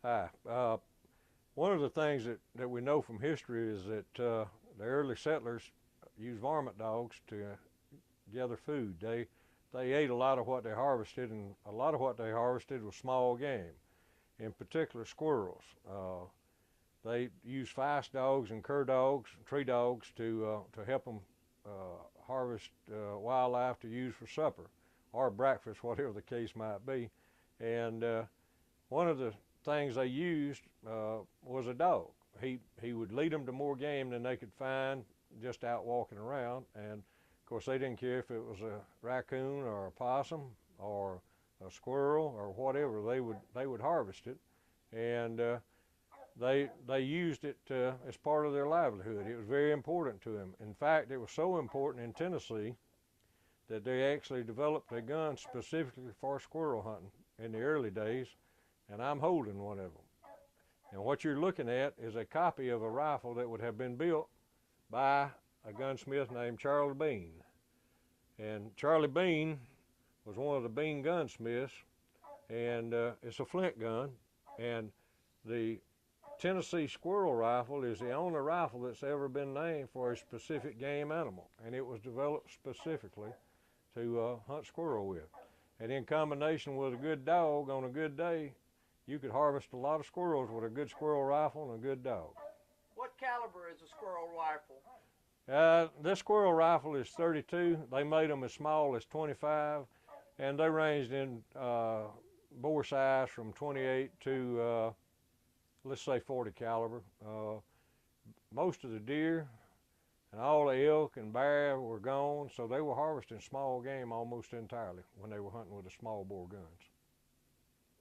Hi. One of the things that we know from history is that the early settlers used varmint dogs to gather food. They ate a lot of what they harvested, and a lot of what they harvested was small game, in particular squirrels. They used Feists dogs and cur dogs, tree dogs to help them harvest wildlife to use for supper or breakfast, whatever the case might be. And one of the things they used was a dog. He would lead them to more game than they could find just out walking around. And of course, they didn't care if it was a raccoon or a possum or a squirrel or whatever. They would harvest it, and they used it as part of their livelihood. It was very important to them. In fact, it was so important in Tennessee that they actually developed a gun specifically for squirrel hunting in the early days, and I'm holding one of them. And what you're looking at is a copy of a rifle that would have been built by a gunsmith named Charlie Bean. And Charlie Bean was one of the Bean gunsmiths, and it's a flint gun. And the Tennessee squirrel rifle is the only rifle that's ever been named for a specific game animal, and it was developed specifically to hunt squirrel with. And in combination with a good dog on a good day, you could harvest a lot of squirrels with a good squirrel rifle and a good dog. What caliber is a squirrel rifle? This squirrel rifle is 32. They made them as small as 25, and they ranged in bore size from 28 to let's say 40 caliber. Most of the deer and all the elk and bear were gone, so they were harvesting small game almost entirely when they were hunting with the small bore guns.